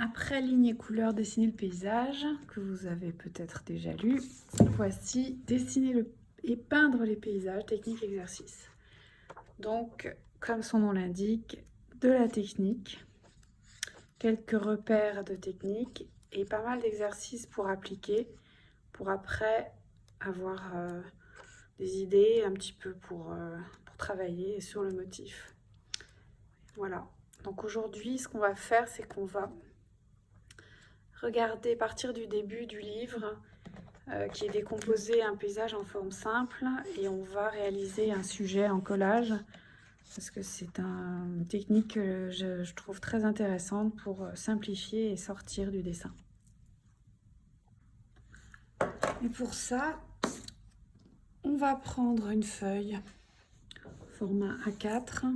Après ligne et couleur, dessiner le paysage, que vous avez peut-être déjà lu. Voici dessiner et peindre les paysages, technique exercice. Donc, comme son nom l'indique, de la technique, quelques repères de technique et pas mal d'exercices pour appliquer, pour après avoir des idées un petit peu pour travailler sur le motif. Voilà. Donc aujourd'hui, ce qu'on va faire, c'est qu'on va regarder, partir du début du livre, qui est décomposé un paysage en forme simple, et on va réaliser un sujet en collage, parce que c'est une technique que je trouve très intéressante pour simplifier et sortir du dessin. Et pour ça, on va prendre une feuille format A4.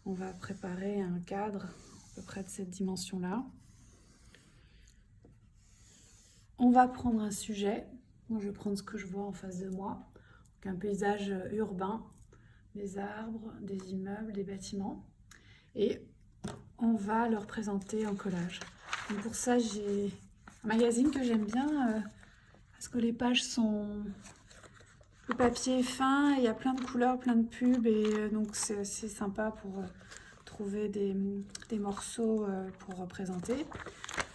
On va préparer un cadre à peu près de cette dimension-là. On va prendre un sujet. Moi, je vais prendre ce que je vois en face de moi. Donc, un paysage urbain, des arbres, des immeubles, des bâtiments. Et on va le représenter en collage. Donc pour ça, j'ai un magazine que j'aime bien parce que les pages sont... Le papier est fin, il y a plein de couleurs, plein de pubs, et donc c'est assez sympa pour trouver des morceaux pour représenter.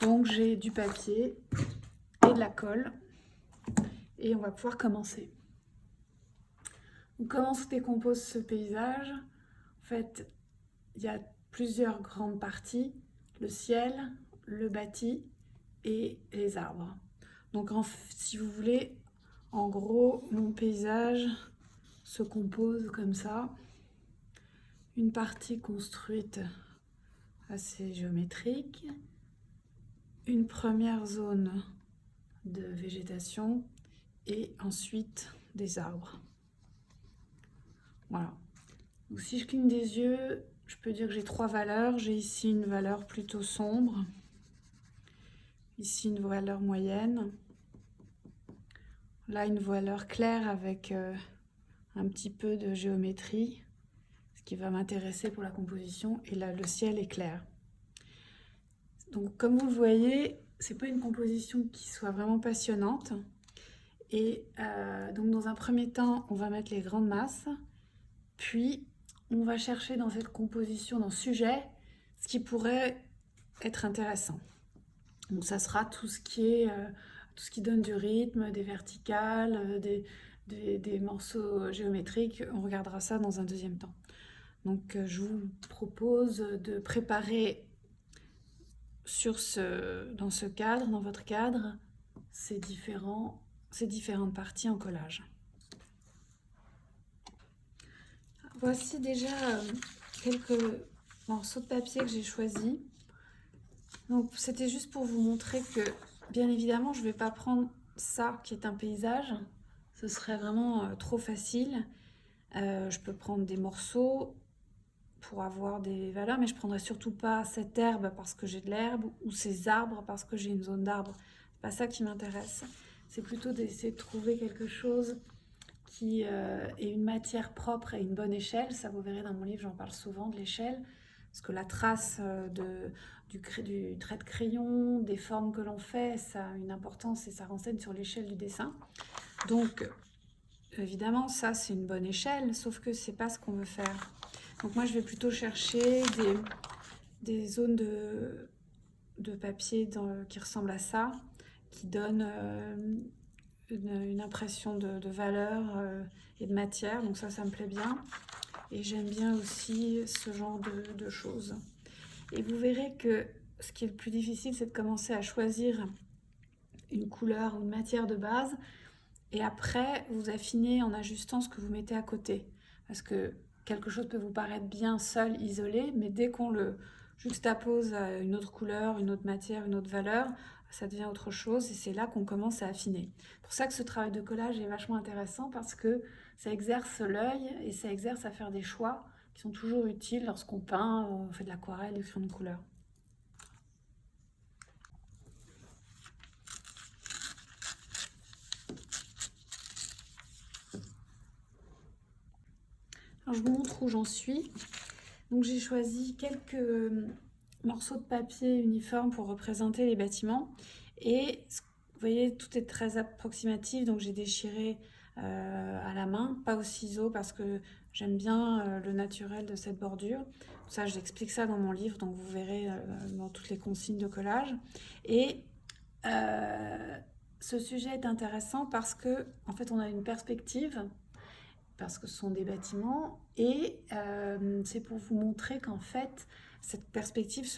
Donc j'ai du papier et de la colle, et on va pouvoir commencer. Donc comment se décompose ce paysage? En fait, il y a plusieurs grandes parties, le ciel, le bâti et les arbres. Donc si vous voulez, en gros, mon paysage se compose comme ça. Une partie construite assez géométrique, une première zone de végétation et ensuite des arbres. Voilà. Donc si je cligne des yeux, je peux dire que j'ai 3 valeurs. J'ai ici une valeur plutôt sombre, ici une valeur moyenne, là une valeur claire avec un petit peu de géométrie, ce qui va m'intéresser pour la composition, et là le ciel est clair. Donc comme vous le voyez, c'est pas une composition qui soit vraiment passionnante, et donc dans un premier temps on va mettre les grandes masses, puis on va chercher dans cette composition, dans ce sujet, ce qui pourrait être intéressant. Donc ça sera tout ce qui donne du rythme, des verticales, des morceaux géométriques. On regardera ça dans un deuxième temps. Donc je vous propose de préparer dans ce cadre, dans votre cadre, ces différentes parties en collage. Voici déjà quelques morceaux de papier que j'ai choisis. Donc c'était juste pour vous montrer que, bien évidemment, je ne vais pas prendre ça qui est un paysage. Ce serait vraiment trop facile. Je peux prendre des morceaux pour avoir des valeurs, mais je ne prendrai surtout pas cette herbe parce que j'ai de l'herbe ou ces arbres parce que j'ai une zone d'arbres. C'est pas ça qui m'intéresse. C'est plutôt d'essayer de trouver quelque chose qui est une matière propre et une bonne échelle. Ça, vous verrez dans mon livre, j'en parle souvent de l'échelle, parce que la trace du trait de crayon, des formes que l'on fait, ça a une importance et ça renseigne sur l'échelle du dessin. Donc, évidemment, ça, c'est une bonne échelle, sauf que c'est pas ce qu'on veut faire. Donc moi, je vais plutôt chercher des zones de papier qui ressemblent à ça, qui donnent une impression de valeur et de matière. Donc ça me plaît bien. Et j'aime bien aussi ce genre de choses. Et vous verrez que ce qui est le plus difficile, c'est de commencer à choisir une couleur ou une matière de base. Et après, vous affinez en ajustant ce que vous mettez à côté. Parce que quelque chose peut vous paraître bien seul, isolé, mais dès qu'on le juxtapose à une autre couleur, une autre matière, une autre valeur, ça devient autre chose, et c'est là qu'on commence à affiner. C'est pour ça que ce travail de collage est vachement intéressant, parce que ça exerce l'œil et ça exerce à faire des choix qui sont toujours utiles lorsqu'on peint, on fait de l'aquarelle, du crayon de couleur. Alors je vous montre où j'en suis. Donc j'ai choisi quelques morceaux de papier uniforme pour représenter les bâtiments. Et vous voyez, tout est très approximatif, donc j'ai déchiré à la main, pas au ciseau, parce que j'aime bien le naturel de cette bordure. Ça, j'explique ça dans mon livre, donc vous verrez dans toutes les consignes de collage. Et ce sujet est intéressant parce que, en fait, on a une perspective, parce que ce sont des bâtiments, et c'est pour vous montrer qu'en fait, cette perspective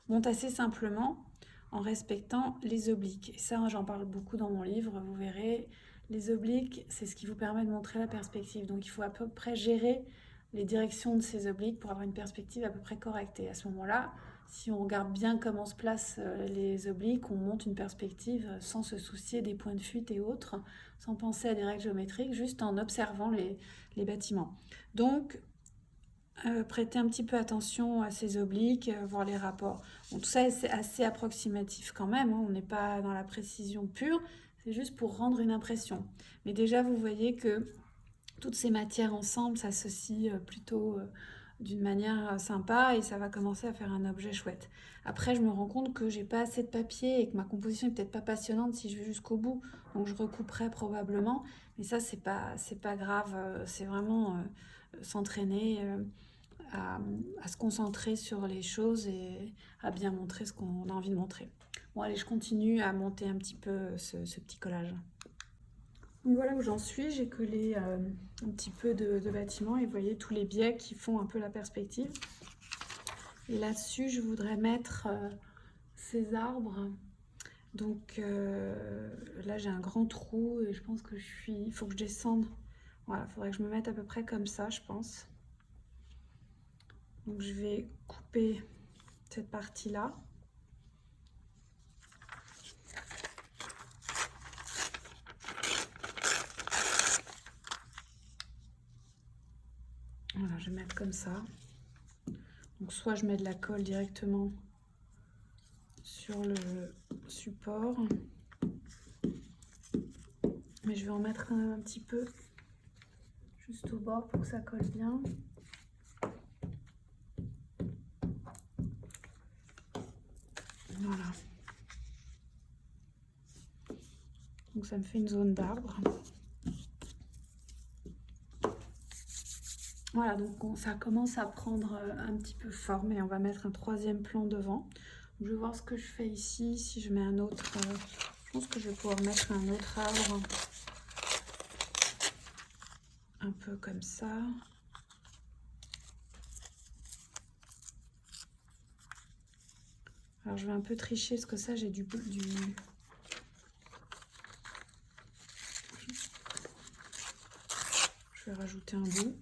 monte assez simplement en respectant les obliques. Et ça, j'en parle beaucoup dans mon livre, vous verrez. Les obliques, c'est ce qui vous permet de montrer la perspective. Donc il faut à peu près gérer les directions de ces obliques pour avoir une perspective à peu près correcte. Et à ce moment-là, si on regarde bien comment se placent les obliques, on monte une perspective sans se soucier des points de fuite et autres, sans penser à des règles géométriques, juste en observant les bâtiments. Donc, prêter un petit peu attention à ces obliques, voir les rapports. Bon, tout ça, c'est assez approximatif quand même, hein, on n'est pas dans la précision pure, c'est juste pour rendre une impression. Mais déjà, vous voyez que toutes ces matières ensemble s'associent plutôt d'une manière sympa et ça va commencer à faire un objet chouette. Après, je me rends compte que j'ai pas assez de papier et que ma composition est peut-être pas passionnante si je vais jusqu'au bout, donc je recouperai probablement. Mais ça, c'est pas grave, c'est vraiment s'entraîner à se concentrer sur les choses et à bien montrer ce qu'on a envie de montrer. Bon, allez, je continue à monter un petit peu ce petit collage. Donc voilà où j'en suis, j'ai collé un petit peu de bâtiment et vous voyez tous les biais qui font un peu la perspective. Et là-dessus, je voudrais mettre ces arbres. Donc là, j'ai un grand trou et je pense que il faut que je descende. Voilà, il faudrait que je me mette à peu près comme ça, je pense. Donc je vais couper cette partie-là. Voilà, je vais mettre comme ça. Donc soit je mets de la colle directement sur le support, mais je vais en mettre un petit peu juste au bord pour que ça colle bien. Voilà. Donc ça me fait une zone d'arbre. Voilà, donc ça commence à prendre un petit peu forme et on va mettre un troisième plan devant. Donc, je vais voir ce que je fais ici. Si je mets un autre, je pense que je vais pouvoir mettre un autre arbre. Un peu comme ça. Alors je vais un peu tricher parce que ça j'ai du... Je vais rajouter un bout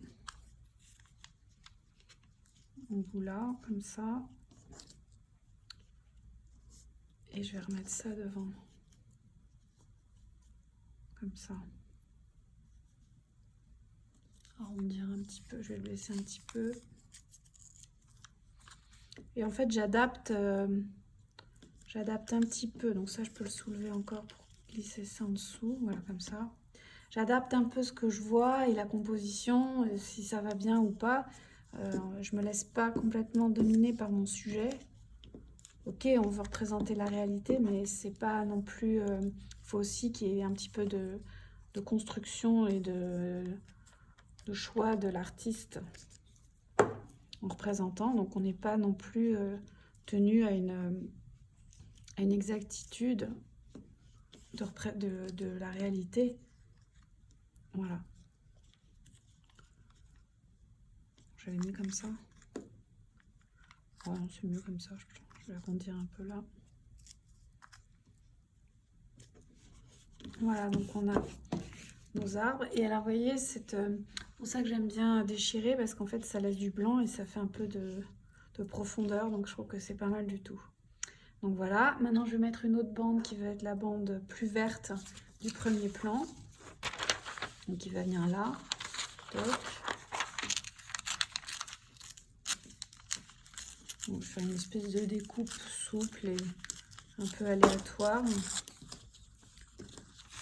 là, comme ça. Et je vais remettre ça devant. Comme ça. Arrondir un petit peu, je vais le laisser un petit peu. Et en fait, j'adapte un petit peu. Donc ça, je peux le soulever encore pour glisser ça en dessous. Voilà, comme ça. J'adapte un peu ce que je vois et la composition, si ça va bien ou pas. Je me laisse pas complètement dominer par mon sujet. Ok, on veut représenter la réalité, mais c'est pas non plus... Il faut aussi qu'il y ait un petit peu de construction et de choix de l'artiste en représentant. Donc on n'est pas non plus tenu à une exactitude de la réalité. Voilà. J'avais mis comme ça. Oh non, c'est mieux comme ça. Je vais arrondir un peu là. Voilà, donc on a nos arbres. Et alors, vous voyez, c'est pour ça que j'aime bien déchirer, parce qu'en fait, ça laisse du blanc et ça fait un peu de profondeur. Donc, je trouve que c'est pas mal du tout. Donc voilà, maintenant je vais mettre une autre bande qui va être la bande plus verte du premier plan. Donc qui va venir là. Donc, je vais faire une espèce de découpe souple et un peu aléatoire.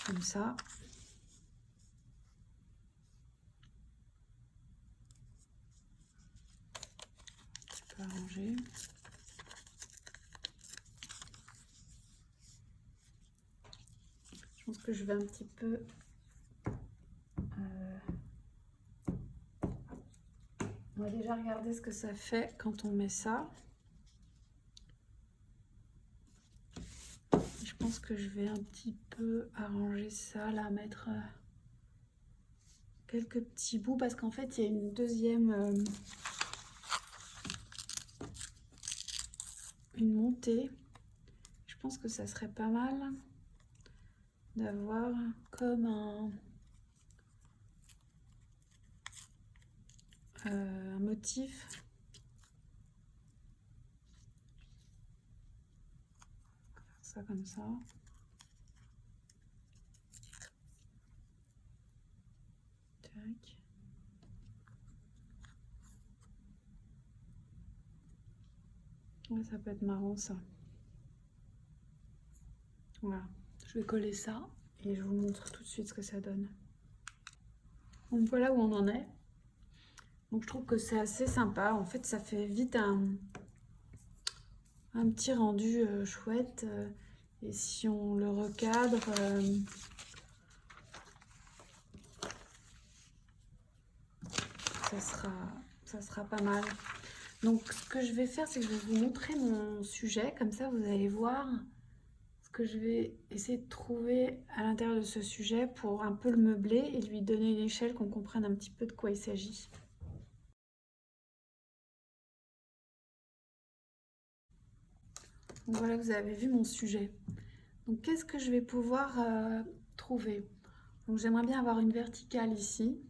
Comme ça. peu arranger. Je pense que je vais un petit peu on va déjà regarder ce que ça fait quand on met ça. Je pense que je vais un petit peu arranger ça, là, mettre quelques petits bouts parce qu'en fait il y a une deuxième une montée. Je pense que ça serait pas mal d'avoir comme un motif. Ça comme ça. Tac. Ouais, ça peut être marrant ça. Voilà, je vais coller ça et je vous montre tout de suite ce que ça donne. Donc voilà où on en est. Donc je trouve que c'est assez sympa. En fait, ça fait vite un petit rendu chouette. Et si on le recadre, ça sera pas mal. Donc ce que je vais faire, c'est que je vais vous montrer mon sujet. Comme ça, vous allez voir ce que je vais essayer de trouver à l'intérieur de ce sujet pour un peu le meubler et lui donner une échelle, qu'on comprenne un petit peu de quoi il s'agit. Donc voilà, vous avez vu mon sujet. Donc qu'est-ce que je vais pouvoir trouver? Donc j'aimerais bien avoir une verticale ici.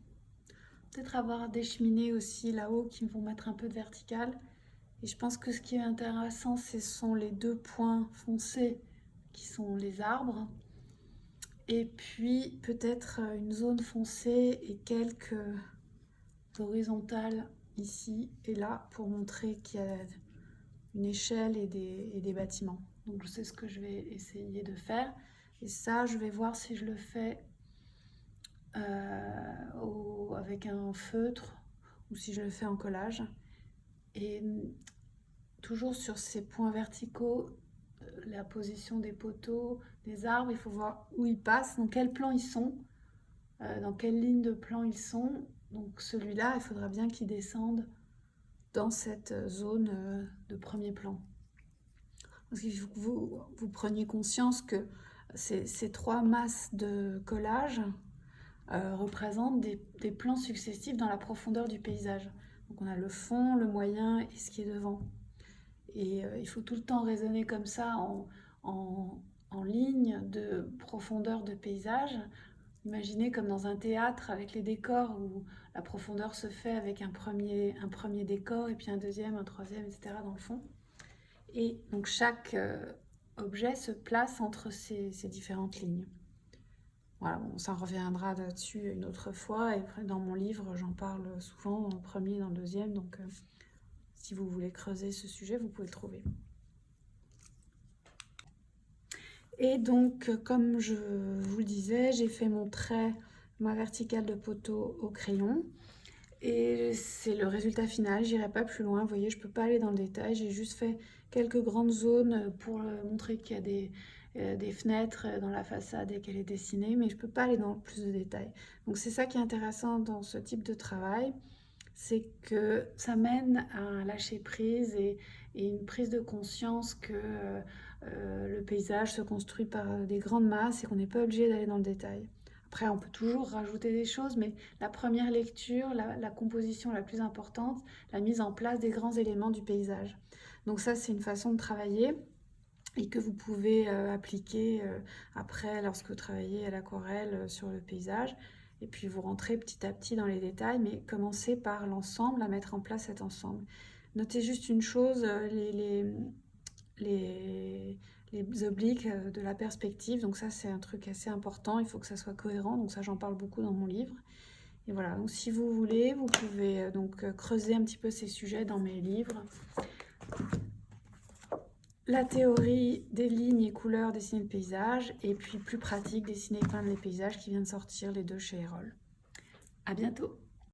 Peut-être avoir des cheminées aussi là-haut qui vont mettre un peu de verticale. Et je pense que ce qui est intéressant, ce sont les deux points foncés qui sont les arbres. Et puis peut-être une zone foncée et quelques horizontales ici et là pour montrer qu'il y a une échelle et des bâtiments. Donc c'est ce que je vais essayer de faire. Et ça, je vais voir si je le fais avec un feutre ou si je le fais en collage. Et toujours sur ces points verticaux, la position des poteaux, des arbres, il faut voir où ils passent, dans quel plan ils sont, dans quelle ligne de plan ils sont. Donc celui-là, il faudra bien qu'il descende dans cette zone de premier plan. Parce qu'il faut que vous preniez conscience que ces trois masses de collage représentent des plans successifs dans la profondeur du paysage. Donc on a le fond, le moyen et ce qui est devant. Et il faut tout le temps raisonner comme ça en ligne de profondeur de paysage. Imaginez comme dans un théâtre avec les décors où la profondeur se fait avec un premier décor et puis un deuxième, un troisième, etc. dans le fond. Et donc chaque objet se place entre ces différentes lignes. Voilà, bon, ça reviendra là-dessus une autre fois. Et dans mon livre, j'en parle souvent dans le premier, dans le deuxième. Donc si vous voulez creuser ce sujet, vous pouvez le trouver. Et donc, comme je vous le disais, j'ai fait mon trait, ma verticale de poteau au crayon. Et c'est le résultat final, j'irai pas plus loin. Vous voyez, je peux pas aller dans le détail. J'ai juste fait quelques grandes zones pour montrer qu'il y a des fenêtres dans la façade et qu'elle est dessinée, mais je peux pas aller dans plus de détails. Donc c'est ça qui est intéressant dans ce type de travail, c'est que ça mène à un lâcher prise et une prise de conscience que le paysage se construit par des grandes masses et qu'on n'est pas obligé d'aller dans le détail. Après, on peut toujours rajouter des choses, mais la première lecture, la composition la plus importante, la mise en place des grands éléments du paysage. Donc ça, c'est une façon de travailler et que vous pouvez appliquer après lorsque vous travaillez à l'aquarelle sur le paysage. Et puis vous rentrez petit à petit dans les détails, mais commencez par l'ensemble, à mettre en place cet ensemble. Notez juste une chose, les obliques de la perspective, donc ça c'est un truc assez important, il faut que ça soit cohérent, donc ça j'en parle beaucoup dans mon livre. Et voilà, donc si vous voulez, vous pouvez donc creuser un petit peu ces sujets dans mes livres. La théorie des lignes et couleurs, dessiner le paysage, et puis plus pratique, dessiner et peindre les paysages qui vient de sortir, les deux chez Erol. À bientôt!